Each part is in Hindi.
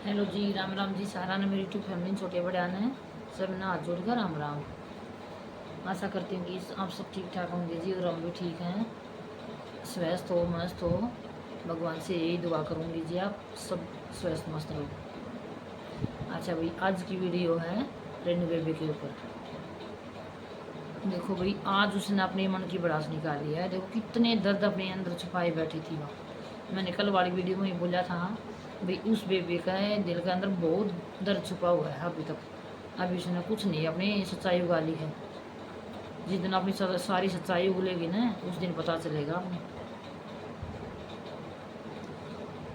हेलो जी, राम राम जी। सारा ने मेरी यूट्यूब फैमिली छोटे बड़े आने हैं, सब ना हाथ जोड़कर राम राम। आशा करती हूँ कि आप सब ठीक ठाक होंगे जी, और हम भी ठीक हैं। स्वस्थ हो, मस्त हो, भगवान से यही दुआ करूँगी जी, आप सब स्वस्थ मस्त रहो। अच्छा भाई, आज की वीडियो है रेनू बेबी के ऊपर। देखो भाई, आज उसने अपने मन की भड़ास निकाली है। देखो कितने दर्द अपने अंदर छुपाए बैठी थी वहाँ। मैंने कल वाली वीडियो में ही बोला था भाई, उस बेबी का दिल के अंदर बहुत दर्द छुपा हुआ है अभी तक। अभी उसने कुछ नहीं अपनी सच्चाई उगाली है। जिस दिन अपनी सारी सच्चाई उगलेगी ना, उस दिन पता चलेगा अपने।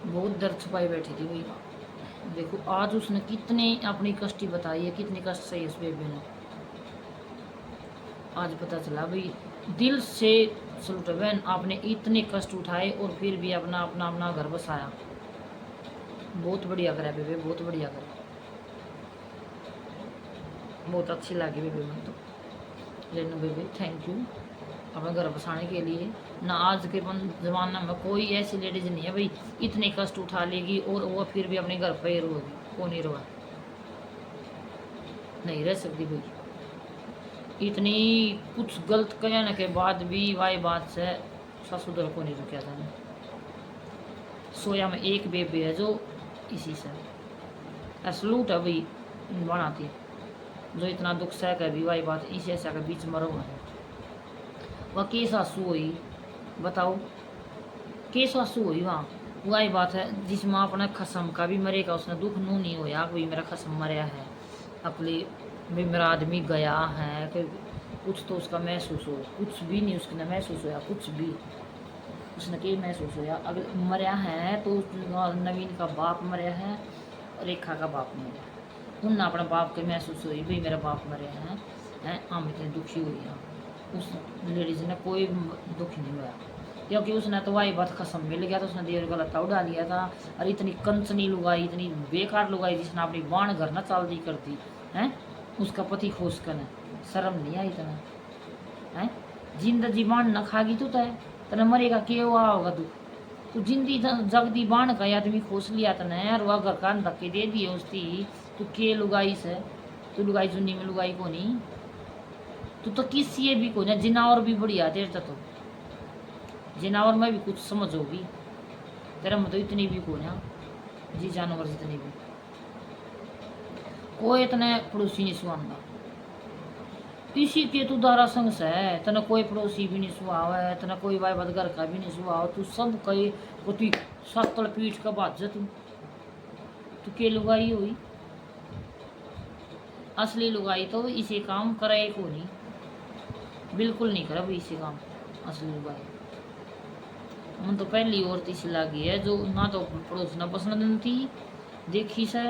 बहुत दर्द छुपाई बैठी थी भाई। देखो आज उसने कितने अपनी कष्टी बताई है, कितनी कष्ट सही उस बेबी ने। आज पता चला भाई, दिल से सलूट है बहन, आपने इतने कष्ट उठाए और फिर भी अपना अपना अपना घर बसाया। बहुत बढ़िया करा बेबी, बहुत बढ़िया करा। बहुत अच्छी लगी बेबी मैं तो। रेनू बेबी थैंक यू अपने घर बसाने के लिए ना। आज के ज़माना में कोई ऐसी लेडीज नहीं है भाई इतने कष्ट उठा लेगी और वो फिर भी अपने घर पर ही रोगी। कौन नहीं रोआ, नहीं रह सकती भाई। इतनी कुछ गलत कहने के बाद भी वाई बात से ससुर को नहीं रुका था। सोया में एक बेबी है जो इसी से सलूट है भाई बनाती, जो इतना दुख सह कर भी वाई बात इसी ऐसा के बीच मरो है। वह के सासू हुई बताओ, के सासू हुई वहाँ। वही बात है जिस माँ अपना खसम का भी मरेगा, उसने दुख नू नहीं होया कोई मेरा खसम मरया है अगले भी, मेरा आदमी गया है कि कुछ तो उसका महसूस हो। कुछ भी नहीं उसने महसूस होया, कुछ भी उसने के महसूस होया। अगर मरया है तो नवीन का बाप मरया है, रेखा का बाप मरया। उन अपना बाप के महसूस हुई भाई मेरा बाप मरया है हम इतनी दुखी हुई है। उस लेडीज ने कोई दुख नहीं हुआ, क्योंकि उसने तो वही बात खसम मिल गया, तो उसने देर का लत्ता उड़ा लिया था। और इतनी कंचनी लुगाई, इतनी बेकार लुगाई जिसने अपनी बाण घर ना चाल दी कर दी है, उसका पति खोज कर शर्म नहीं आई इतना है। जिंदगी बाण न खागी तो तय तना मरेगा के हुआ होगा तू जिंदी जगदी बाण का आदमी खोस लिया तने, और वह घर का धक्के दे दिए उसकी। तू के लुगाई से, तू लुगाई चुन्नी में लुगाई को नहीं, तू तो किसी भी को ना जिनावर भी बढ़िया तेरे तो जिनावर में भी कुछ समझ होगी तेरा में तो इतनी भी को ना जी जानवर जितने भी कोई इतने पड़ोसी नहीं सुहांदा। इसी के तू दारा संग से तना कोई पड़ोसी भी नहीं सुहाव है, तना कोई वाई बात घर का भी नहीं सुहाव। तू सब कई पोती सत्तड़ पीठ का बाज तू के लुगाई हुई। असली लुगाई तो इसे काम करे को नहीं, बिल्कुल नहीं करा भाई इसे काम असली लुगाई। मन तो पहली औरत इसी लगी है जो ना तो पड़ोस ना पसंद थी देखी से,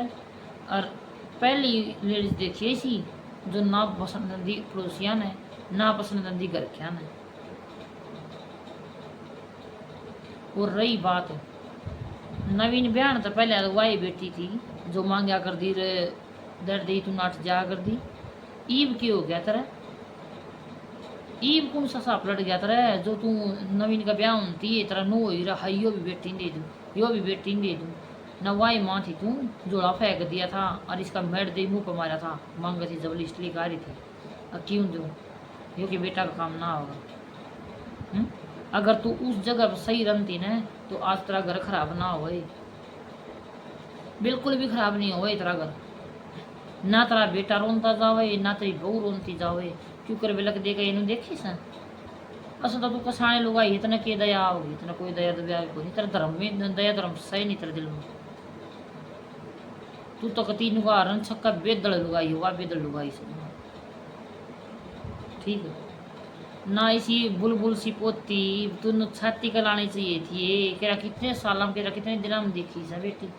और पहली लेडीज देखी इसी जो ना पसंद थी पड़ोसिया ने, ना पसंद थी घर क्या ने। और रही बात नवीन बयान तो पहले वाई बेटी थी जो मांगा कर दी दर्द दी तू नाट जा कर दी। ईब की हो गया तेरा, ईब कौन सा साप लड़ गया तेरा जो तू नवीन का ब्याह होती तेरा नो ही रहा। यो भी बेटी दे दूँ, यो भी बेटी दे दूँ। नवाई माँ थी तू, जोड़ा फेंक दिया था और इसका मेड दे मुँह पर मारा था। मांग थी जबली इसलिए गा रही थी, अब क्यों दूँ यो कि बेटा का काम ना होगा। अगर तू उस जगह पर सही रमती ना तो आज तेरा घर खराब ना हो, बिल्कुल भी खराब नहीं हो तेरा घर। ना तेरा बेटा रोनता जावे ना तेरी बहू रोनती जावे, क्यों कर बिलक देगा इन देखी सन। असं तो तू कसाने लोग आई इतना के दया होगी, इतना कोई दया दया को नहीं तेरा धर्म में दया धर्म सही नहीं तेरे दिल में। तू तो कती नुगारन छक्का बेदड़ लुगाई हुआ, बेदड़ लुगाई से ठीक है ना। इसी बुलबुल सी पोती तू छाती का लानी चाहिए थी। केरा कितने साल में, केरा कितने दिन में देखी सा बेटी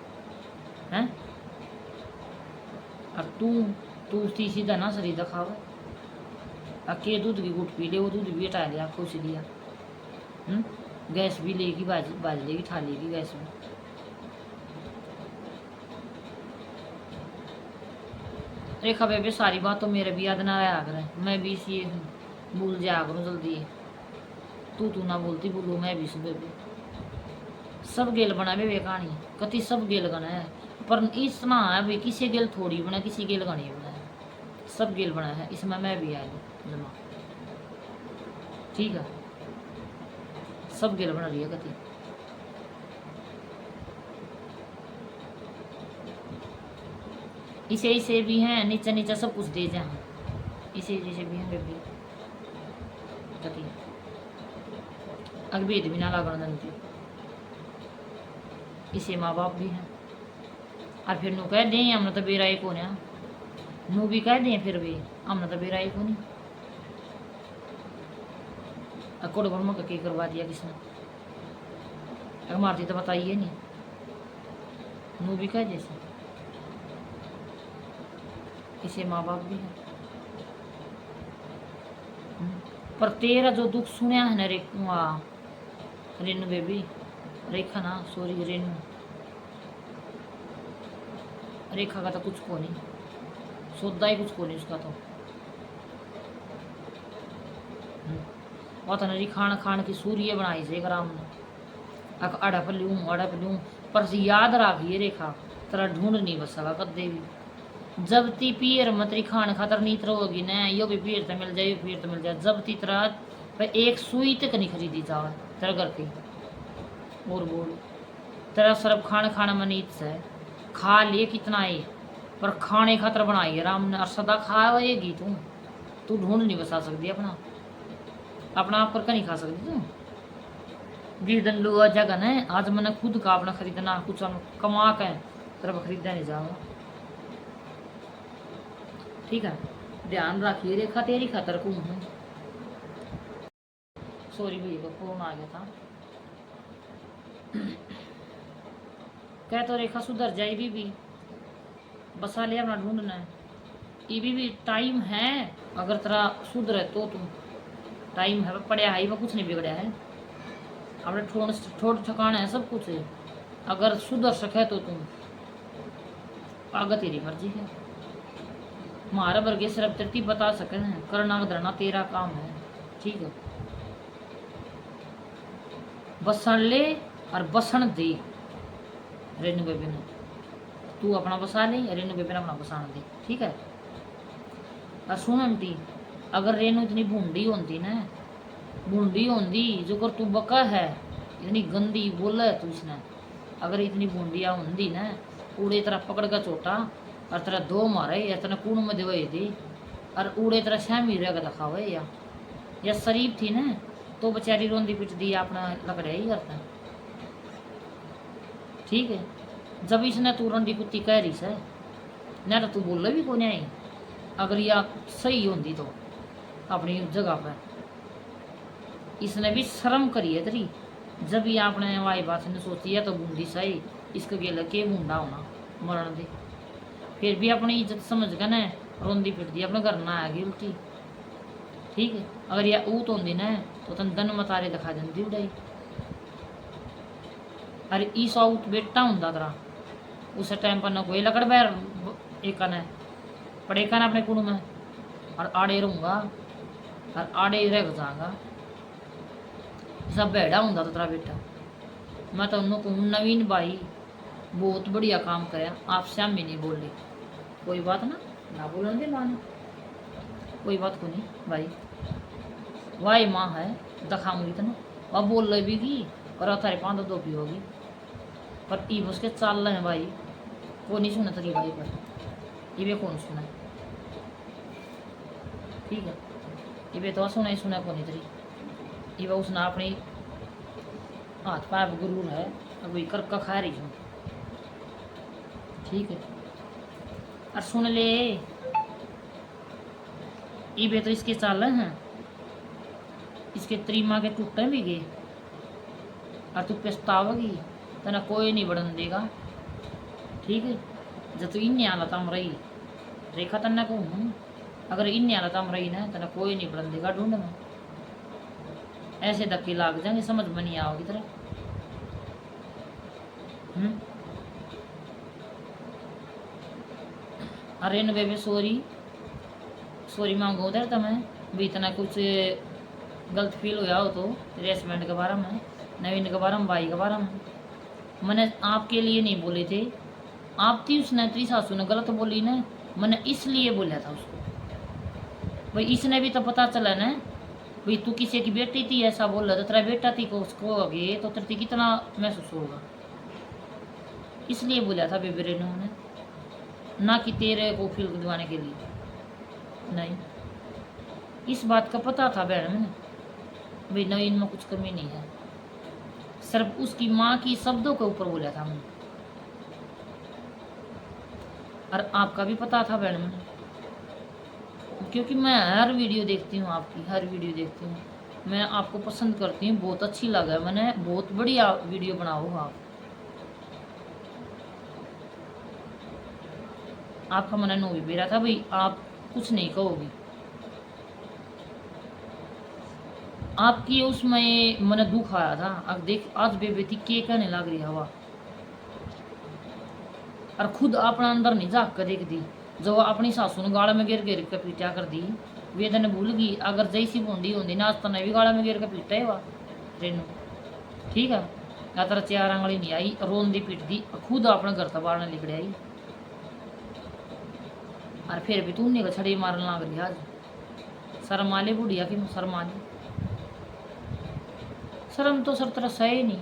हैं। और तू थी सीधा ना सरी दिखावा, अके दूध की गुट पी ले, वो दूध भी हटा लिया खुश लिया। गैस भी लेगी बाज लेगी ठा लेगी गैस में। रेखा बेबे सारी बात तो मेरे भी याद ना रहा करें, मैं भी इसी भूल जाया करूँ जल्दी। तू ना बोलती बोलो मैं भी सुबह भी सब गेल बना बेबे कहानी कति सब गेल गना है। पर इतना है भाई, किसी गेल थोड़ी बना, किसी गेल का नहीं बना है, सब गेल बना है, इसमें मैं भी आया जमा। ठीक है, सब गेल बना रही है कति। इसे इसे भी हैं नीचे नीचे सब कुछ दे जाए, इसे जैसे भी हैं बेबी कति अगबेद भी ना लागण दंती। इसे माँ बाप भी हैं, और फिर नू कह दें हमने तो बेराई को ना, नू भी कह दें फिर भी हमने तो बेराई को नहीं। अकोड़ गुड़मा का करवा दिया किसने, अगर मारती तो बताइए नहीं, नू भी कह जैसे। इसे माँ बाप भी हैं, पर तेरा जो दुख सुनया है ना रे वहाँ रेनू बेबी, रेखा ना सॉरी रेनू, रेखा का तो कुछ को नहीं, सौदा ही कुछ को नहीं उसका तो। वतन खान खान की सूर्य बनाई से राम ने, अड़प लूँ पर याद रखिए रेखा, तेरा ढूंढ नहीं बसगा कदे भी। जब ती पीर मतरी खान खातर नीत रहोगी न, यो भी पीर तो मिल जाए, यो पीर तो मिल जाए, जब ती तरह पर एक सुई तक नहीं खरीदी जाओ तेरा घर की। और बोल तेरा सरब खान खाना मनीत से खा लिए कितना है, पर खाने खातर बनाई है राम ने, और सदा खाएगी तू ढूंढ नहीं बसा सकती अपना, अपना आप पर नहीं खा सकती तू। जिस दिन लो जगह न आज मैंने खुद का अपना खरीदना, कुछ कमा के तरफ खरीदा नहीं जाऊंगा। ठीक है, ध्यान रखिए रेखा, तेरी खातर को हूँ। सॉरी भैया को फोन आ गया था। कह तो रेखा सुधर जाए भी बसा ले अपना ढूंढना है, ये भी टाइम है, अगर तेरा सुधरे तो तुम टाइम है पड़े है, वो कुछ नहीं बिगड़ा है, अपने ठोड़ ठिकाना है सब कुछ है, अगर सुधर सके तो तुम आगे तेरी मर्जी है। मारा वर्गे सिर्फ तेरी बता सके हैं, करना धरना तेरा काम है। ठीक है, बसन ले और बसन दे रेनू बेबी ने, तू अपना बसा ले, रेनू बेबी ने अपना बसान दे। ठीक है, और सुन आंटी, अगर रेनू इतनी भूंडी होती ना, भूंडी होती जो कर तू बका है, इतनी गंदी बोला है तू इसने, अगर इतनी भूंडिया होती ना, उड़े तरह पकड़ का चोटा और तेरा दो मारे या तेरा कूण में दिवाई दी, और उड़े तरह श्यामी रह दिखावे या शरीफ थी ना, तो बेचारी रोंदी पिट दी अपना लकड़े ही करता। ठीक है, जब इसने तू रंडी कुत्ती कह रही से ना, तो तू बोले भी को नहीं, अगर यह सही होती तो अपनी जगह पर इसने भी शर्म करी है तेरी, जब ये आपने वाई बात ने सोची है तो बूंदी सही, इसके गेल के बूंदा होना मरण दे, फिर भी अपनी इज्जत समझ कर न रोंदी पिटती अपने घर ना आएगी उल्टी। ठीक है, अगर यह ऊत होती न तो तन दन मतारे दिखा देती उड़ाई, अरे ईस आउट बेटा होंदा तेरा उस टाइम पर ना कोई लकड़ बैर एक है पड़े का ना अपने कुड़ में, और आड़े रहूँगा और आड़े रह जाऊँगा, सब भेड़ा होंदा तो तेरा बेटा। मैं तो उन्होंने कहूँ नवीन भाई बहुत बढ़िया काम कराया, आप श्याम भी नहीं बोले, कोई बात ना बोलन दे माँ ने, कोई बात को नहीं भाई, वाई माँ है दिखाऊंगी तेन, वह बोल रही भी की और थारे 5 दो भी होगी, पर ई उसके चाल रहे हैं भाई, को नहीं सुना तेरी भाई पर, ये कौन सुना। ठीक है, ये तो सुना ही सुना को नहीं तेरी, ये उसने अपनी हाथ पाप गुरु है अब वही कर खा रही हूँ। ठीक है, और सुन ले ये तो इसके चाल हैं, इसके त्रीमा के टूटे भी गए, और तू पछतावगी तना कोई नहीं बढ़न देगा। ठीक है, जब तू इन हालत में रही रेखा तना को हूँ, अगर इन हालत में रही ना तना कोई नहीं बढ़न देगा ढूंढ में, ऐसे धक्के लाग जाएंगे समझ में नहीं आओगी तरह। अरे न बेबे सॉरी मांगो उधर तुम्हें भी इतना कुछ गलत फील हुआ हो तो रेस्टोरेंट के बारे में, नवीन के बारे में, भाई के बारे में, मैंने आपके लिए नहीं बोले थे, आप थी उसने तेरी सासू ने गलत बोली ना, मैंने इसलिए बोला था उसको। भाई इसने भी तो पता चला ना, भाई तू किसी की बेटी थी ऐसा बोल रहा था, तेरा बेटा थी को उसको आगे तो तेरे कितना महसूस होगा, इसलिए बोला था बेबी रेनू ने, ना कि तेरे को फील दिवाने के लिए नहीं। इस बात का पता था बहन में, भाई नहीं इनमें कुछ कमी नहीं है, सिर्फ उसकी माँ की शब्दों के ऊपर बोला था मैंने। और आपका भी पता था बहन में, क्योंकि मैं हर वीडियो देखती हूँ, आपकी हर वीडियो देखती हूँ, मैं आपको पसंद करती हूँ, बहुत अच्छी लगा मैंने, बहुत बढ़िया वीडियो बनाओ आप। आपका मन नो भी मेरा था भाई आप कुछ नहीं कहोगी, आपकी उसमें मन दुख आया था। अब देख आज बेबेती के कहने लग रही हवा, और खुद अपना अंदर नहीं झाक कर देख दी, जो अपनी सासू ने गाड़ा में गिर गिर के पीटा कर दी, वेदन भूल गई। अगर जैसी बूंदी होंगी ना तो भी गाड़ा में गिर के पीटा है वह रेनू, ठीक है या तेरा 4 आंगली नहीं आई, रोन दी पीट दी, खुद अपने घर तबाड़ने लिख आई, और फिर भी तू नहीं छड़ी मारने लग रही आज। शर्मा ले बुढ़िया की शर्मा ले, शर्म तो सर तेरा सही नहीं,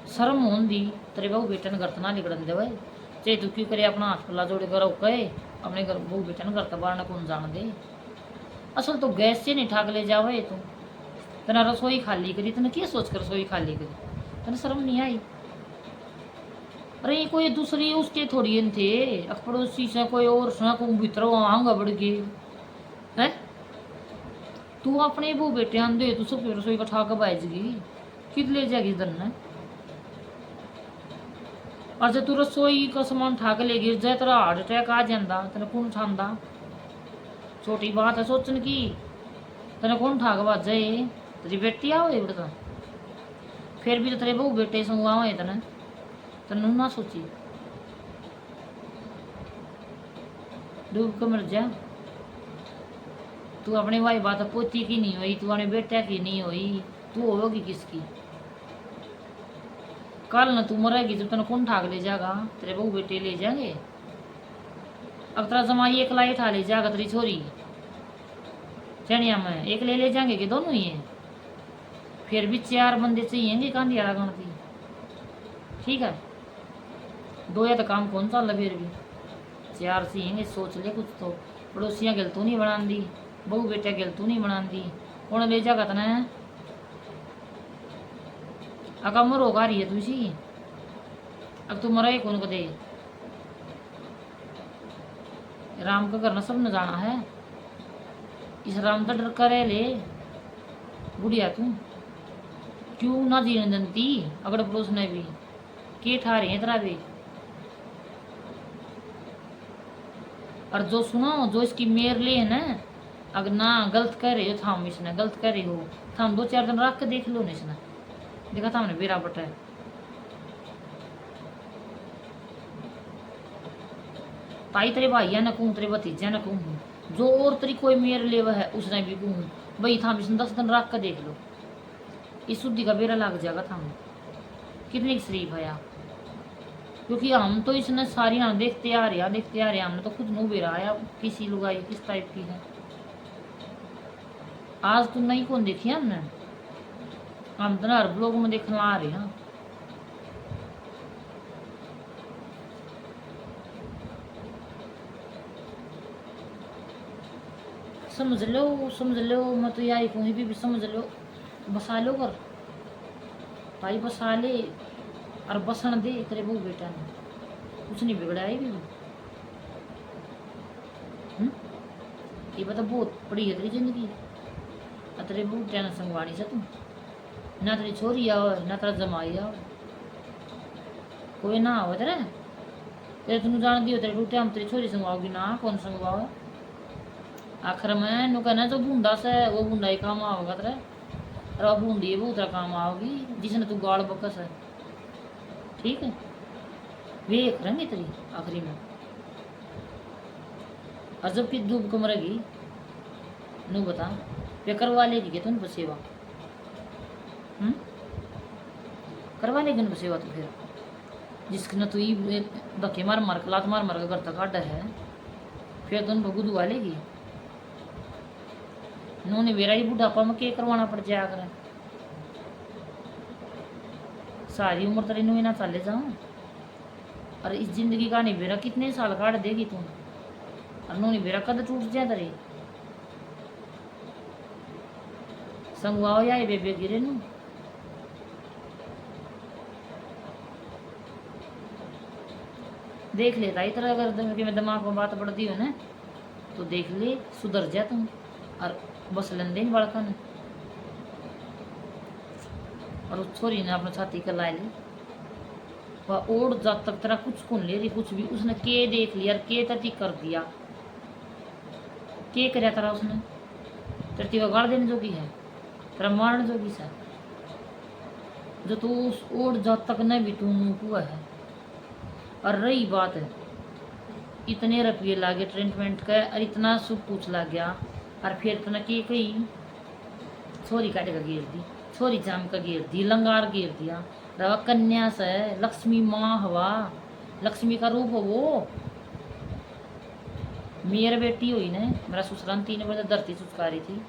शर्म होन दी तेरे बहू बेटे ने घर ना लिखड़न दे भाई, चाहे तू क्यों करे अपना हाथ पल्ला जोड़े करो कहे अपने घर बहू बेटे ने घर तबाड़ना कौन जान दे। असल तो गैस से नहीं ठाक ले जावे तू, तना रसोई खाली करी, तने क्या सोच कर रसोई खाली करी, तने शर्म नहीं आई। अरे कोई दूसरी उसके थोड़ी थे, पड़ोसी से कोई और सुना को भीतर आऊंगा बढ़ के है, तू अपने वो बेटे आंदे तू सब रसोई का ठाक बाजगी कित ले जाएगी इधर ने, और जब तू रसोई का सामान ठाक लेगी जाए तेरा हार्ट अटैक आ जाता, तेने कौन उठांदा, छोटी बात है सोचने की, तेने कौन ठाक बाज जाए, तेरी बेटी आओ बेटा, फिर भी तो तेरे बहू बेटे संगवा हुए तेने, तेनू ना सोची डूब के मर जा। तू अपने भाई बात पोती की नहीं हुई, तू अपने बेटे की नहीं हुई, तू होगी किसकी, कल न तू मरेगी जब तेने कौन ठाक ले जाएगा, तेरे बहू बेटे ले जाएंगे, अब तेरा जमाई एक लाई ठा ले जाएगा, तेरी छोरी चनिया में एक ले जाएंगे कि दोनों ही हैं, फिर भी 4 बंदे चाहिए कांडिया लगाती, ठीक है 2 या तो काम कौन सा फिर भी 4 चाहिए, सोच ले कुछ तो, पड़ोसियाँ गिलतू नहीं बना दी, बहू बेटे गिलतू नहीं बना दी, कौन ले जाएगा तना अका मर होगा रही है तुझी, अब तू मरा कौन को दे, राम का करना सब न जाना है, इस राम का डर करे ले बुढ़िया तू क्यों ना जीने जनती, अगर पड़ोस ने भी के ठा रहे हैं तेरा भी, और जो सुनो जो इसकी मेर ले है ना, अगर ना गलत कर रहे हो थाम, इसने गलत कर रही हो थाम 2-4 दिन रख के देख लो, इसने देखा था हमने बेरा बटा है, ताई तेरे भाइया न कहूँ तेरे भतीजा न कहूँ, जो और तेरी कोई मेर लेवा है उसने भी कहूँ भाई थाम इसने 10 दिन रख कर देख लो, इस शुद्धि का बेरा लग जाएगा थाम, कितनी शरीफ है आप, क्योंकि हम तो इसने सारी हम देखते आ रहे हैं, हमने तो खुद मुँह बेरा आया किसी लुगाई किस टाइप की है, आज तो नहीं कौन देखी हमने, हम तो हर ब्लॉग में देखने आ रहे हैं, समझ लो मैं तो यार कहीं भी समझ लो, बसा लो कर भाई बसा ले, और बसन दे तेरे बहू बेटा ने कुछ नहीं बिगड़ा है भी, ये बता बहुत बड़ी है तेरी जिंदगी, तेरे बहू बेटा ने संगवानी से तुम ना तेरी छोरी आओ ना तेरा जमाई आओ, कोई ना आओ तेरे तेरे तुम जान दियो तेरे बूटे हम तेरी छोरी संगवाओगी ना, कौन संगवाओ, आखिर में नु कहना जो बूंदा से वो बूंदा ही काम आओगा तेरे, और वो बूंदी है वो तेरा काम आओगी जिसने तू गाड़ बकस है, ठीक है वे करेंगे तेरी आखिरी में, और जब की डूब को मरेगी नू बता वे करवा लेगी क्या तुम सेवा, करवा लेगी उनको सेवा, तो फिर जिसके न तो ये धक्के मार मार के लात मार मार के घर तक काटा है, फिर तो उनको गुदवा लेगी। उन्होंने मेरा ही बुढ़ापा में के करवाना पड़ जाया कर, सारी उम्र तेरी नुई ना चले जाऊँ। और इस जिंदगी का नहीं बेरा कितने साल काट देगी तुम, और नूनी बेरा कद टूट जाए तेरे संगवाओ या ये बेबे गिरे नू। देख लेता इतना अगर कि मैं दिमाग में बात पड़ती हो ना तो देख ले सुधर जा तुम, और बस लेन देन बड़कन। और उस छोरी ने अपने छाती का ला ली, वह ओढ़ जब तक तेरा कुछ कौन ले रही कुछ भी, उसने के देख लिया के तती कर दिया, के कराया तेरा उसने, तेरी को गाड़ देने जोगी है, तेरा मारने जोगी सा, जो तू उस ओढ़ जब तक न भी तू मुँह हुआ है। और रही बात है इतने रुपये लागे ट्रीटमेंट का, और इतना सब कुछ लग गया, और फिर इतना के कही छोरी काटे का घेर दी, छोरी चाम का घेर दी, लंगार घेर दिया। रवा कन्या से लक्ष्मी माँ हवा, लक्ष्मी का रूप हो वो। मेरी बेटी हुई ने, मेरा ससुराल 3 बजे धरती चुचकारी थी,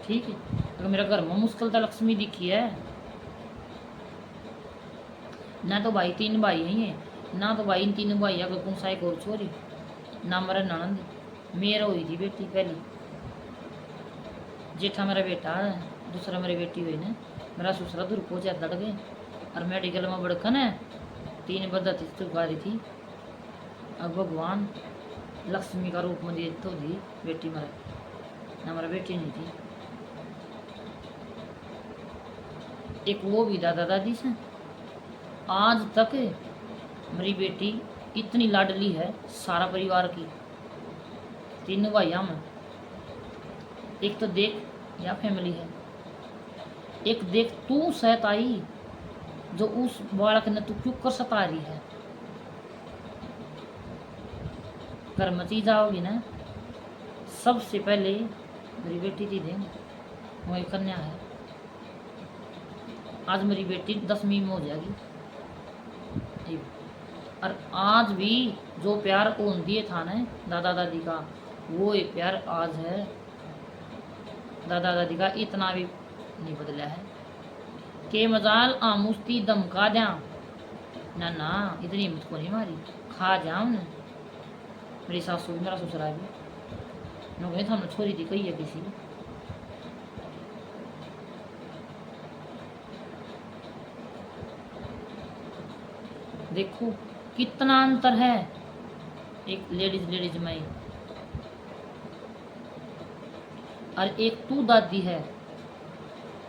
ठीक है। अगर मेरा घर में मुश्किल तो लक्ष्मी दिखी है ना, तो भाई 3 भाई हैं, ना तो भाई इन 3 भाई अगर कौन सा एक और छोरी, ना मेरा ननंद, मेरा हुई थी बेटी पहली, जेठा मेरा बेटा है, दूसरा मेरी बेटी हुई ने, मेरा ससुरा दूर पहुँचा लड़ गए, और मेडिकल में बड़कन है 3 बदती चुकारी थी। अब भगवान लक्ष्मी का रूप में दे तो दी बेटी मेरा, ना मेरा बेटी नहीं थी। एक वो भी दादा दादी से आज तक मेरी बेटी इतनी लाडली है सारा परिवार की, 3 भाइयों में। एक तो देख या फैमिली है, एक देख तू सहताई जो उस बालक ने तू क्यों कर सता रही है। घर में चीज आओगी ना, सबसे पहले मेरी बेटी थी देंगे, वही कन्या है। आज मेरी बेटी 10वीं में हो जाएगी, और आज भी जो प्यार ओन दिए था ना दादा दादी का, वो ये प्यार आज है दादा दादी का, इतना भी नहीं बदला है। के मजाल आमुस्ती दमका द्या ना, ना इतनी हिम्मत को नहीं मारी, खा जाओ न। मेरी सासू भी मेरा ससुरा भी नो कहीं थाने छोरी थी कही है किसी, देखो कितना अंतर है एक लेडीज में, और एक तू दादी है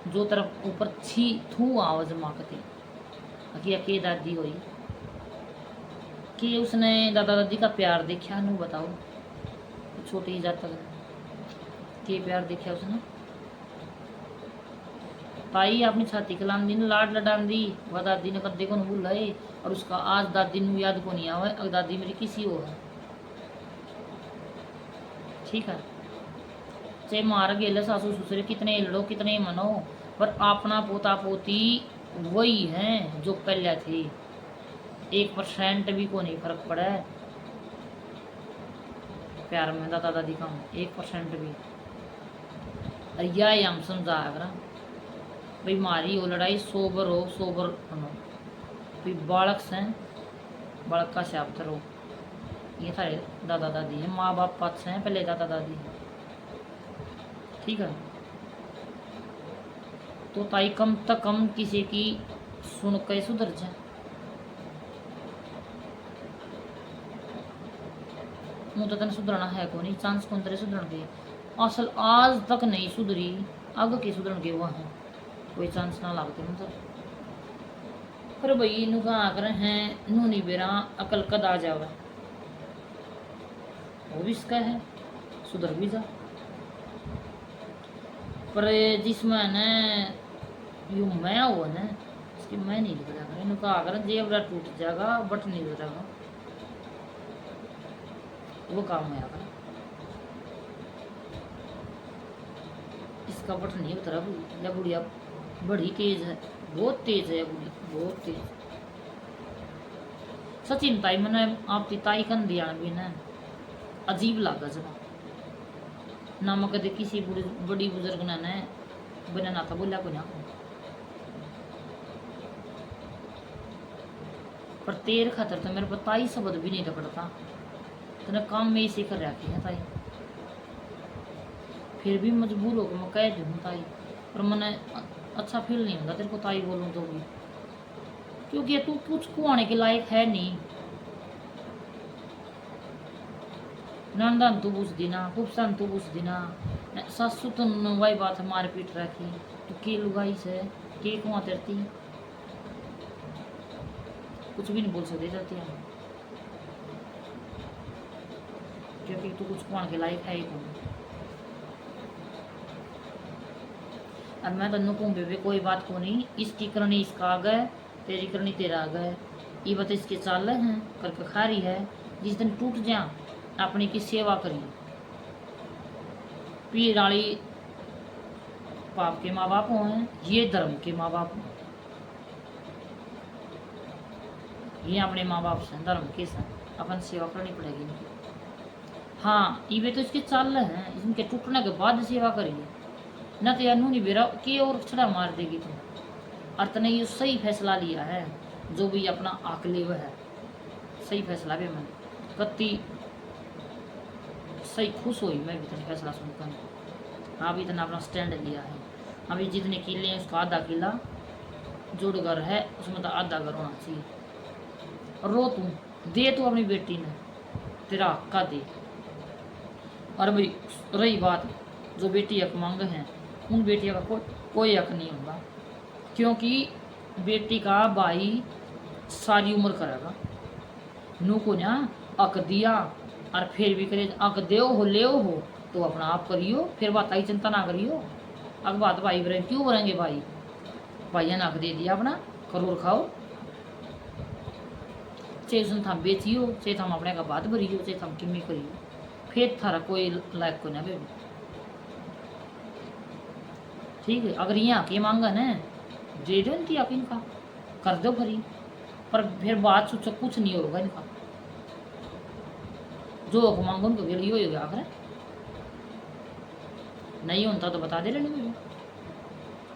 जो तरफ ऊपर छी थू आवाज माकती के दादी हुई कि उसने दादा दादी का प्यार देखा नू, बताओ छोटी जात तक के प्यार देखा उसने। ताई अपनी छाती कलाम दी लाड लडान दी, वह दादी ने कद्दे को भूल है, और उसका आज दादी नू याद को नहीं आवे, अगर दादी मेरी किसी हो है, ठीक है। चाहे मार गेले सासू ससुरे कितने लड़ो कितने मनो, पर अपना पोता पोती वही हैं जो पहले थे, 1% भी को नहीं फर्क पड़ा है प्यार में दादा दादी का, 1% भी। और यह हम समझा अगर भाई मारी हो लड़ाई सोबर हो, सोबर बनो, भाई बालक से बालक का शाब्द रहो। ये सारे दादा दादी हैं, माँ बाप पास हैं, पहले दादा दादी हैं, ठीक है। तो ताई कम तक कम किसी की सुन के सुधर जाए, मुँह तो तेने सुधरना है को नहीं, चांस कौन तेरे सुधरण के, असल आज तक नहीं सुधरी, अग के सुधरण के वो हैं, कोई चांस ना लगते मतलब। पर भाई नु कहा कर हैं नू नहीं बेरा अकल कद आ जावे, वो भी इसका है सुधर भी जा, पर जिसमें न यू मैं हुआ न इसकी मैं नहीं लिख जाएगा, इनका अगर जेबरा टूट जाएगा बट नहीं हो जाएगा, वो काम है अगर इसका बट नहीं उतरा, या बुढ़िया बड़ी तेज है बहुत तेज है बुढ़ी, बहुत तेज। सचिन ताई मैंने आपकी ताई कन दिया भी ना अजीब लगा जना ना मैं कदे किसी बड़ी बुजुर्ग ने बनाना था बोला को ना पर तेर खातर तो मेरे को ताई शब्द भी नहीं पड़ता तो काम में इसी कर रखी है ताई फिर भी मजबूर होकर मैं कह दूँ ताई पर मैंने अच्छा फील नहीं होता तेरे को ताई बोलूँ तो भी क्योंकि तू कुछ को आने के लायक है नहीं नंदन तू पूछ देना खूबसान तू पूछ देना सासू तो वही बात है मार पीट रखी तो के लुगाई से के कुआ तेरती कुछ भी नहीं बोल सकते जाती है क्योंकि तू कुछ कुआं के लायक है ही कौन। अब मैं तन्नू कहूँ बेबे कोई बात को नहीं इसकी करनी इसका आ गए तेरी करनी तेरा आ गए ये बात इसके चाल हैं करके खा रही है जिस दिन टूट जा अपनी की सेवा करिए पीर वाली पाप के माँ बाप हैं ये धर्म के माँ बाप हैं ये अपने माँ बाप से धर्म के साथ अपन सेवा करनी पड़ेगी इनकी। हाँ ये तो इसके चाल हैं इनके टूटने के बाद सेवा करिए न तो यार नहीं बेरा के और छड़ा मार देगी तुम और तने ये सही फैसला लिया है जो भी अपना आकले वह है सही फैसला भी मैंने कत्ती सही खुश हुई मैं भी तेरा फैसला सुनकर। हाँ भी इतना अपना स्टैंड लिया है अभी जितने किले हैं उसका आधा किला जोड़ घर है उसमें तो आधा घर होना चाहिए। रो तू दे तू अपनी बेटी ने तेरा हक्का दे। और भाई रही बात जो बेटी हक मांग हैं उन बेटियों का कोई हक नहीं होगा क्योंकि बेटी का भाई सारी उम्र करेगा नू को ना हक दिया और फिर भी करे अक दो हो ले हो तो अपना आप करियो फिर बात आई चिंता ना करियो। अब बात भाई बरें क्यों बरेंगे भाई भाइया ने हक दे दिया अपना करोड़ खाओ चाहे उसने थम बेचियो चाहे थम अपने का बात भरियो चाहे थम किम्मी करियो फिर थारा कोई लायक को ना बेबी ठीक है। अगर यहाँ के मांगा न दे दो इनकी आप इनका कर दो भरी पर फिर बात सोचो कुछ नहीं होगा इनका जो हक मांगो उनको फिर ये हो गया आखिर नहीं होता तो बता दे रहे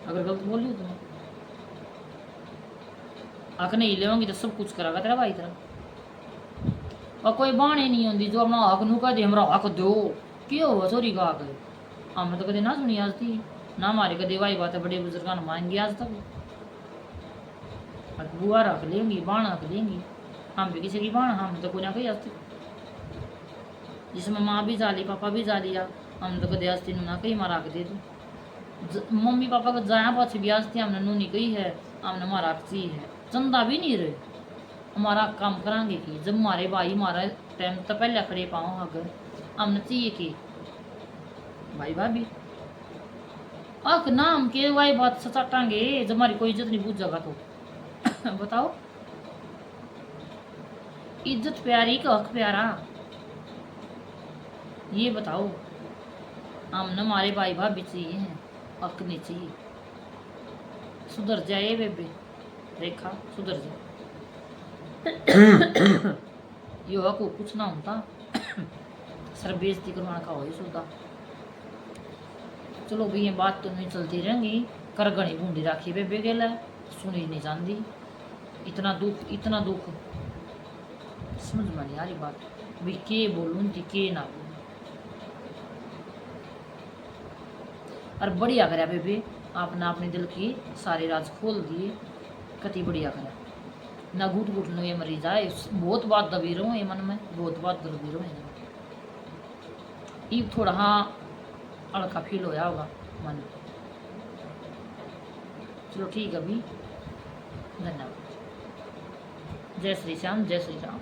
अगर गलत बोल रही हो तुम्हें हक नहीं लेवगी तो सब कुछ करागा तेरा भाई तेरा और कोई बाणे नहीं होती जो अपना हक नू कह दे हमारा हक दो क्यों हो सॉरी गा कर हमने तो कदे ना सुनी आज थी ना हमारे कदे वाई बात है बड़े बुजुर्ग मांगी आज तक बुआ रख लेंगी बाण रख लेंगी हम भी किसी की बाण हम तो कोई ना कही आज तक जिसमें माँ भी जा ली पापा भी जा लिया हम तो कदे आज तीनों ना कही मारा के दे दो मम्मी पापा को जाया पाछी भी आज थी हमने नू नहीं कही है हमने मारा ची है चंदा भी नहीं रहे हमारा काम करांगे कि जब हमारे भाई हमारा टाइम तो पहले खड़े पाओ अगर हमने चाहिए कि भाई भाभी अक नाम के वाई बात सचाटांगे जब हमारी कोई इज्जत नहीं पूछ जाएगा तो बताओ इज्जत प्यारी का हक प्यारा ये बताओ हमने हमारे भाई भाभी चाहिए हैं हक नहीं चाहिए सुधर जाए बेबे रेखा सुधर जाए ये हक कुछ ना होता सर बेइज्जती करवाना का हो सुधा चलो भी ये बात तो नहीं चलती रहेंगी कर घनी बूंदी राखी बेबे गेला सुनी नहीं जानती इतना दुख समझ में नहीं आ रही बात भी के बोलूँ थी के ना बोलूँ और बढ़िया करा बेबे आपने अपने दिल की सारे राज खोल दिए कति बढ़िया करा ना घुट घुट नो ये मरी जाए बहुत बात दबी रहो ये मन में बहुत बात दबी रहो ये थोड़ा हाँ हल्का फील होया होगा मन। चलो ठीक है अभी धन्यवाद। जय श्री श्याम जय श्री राम।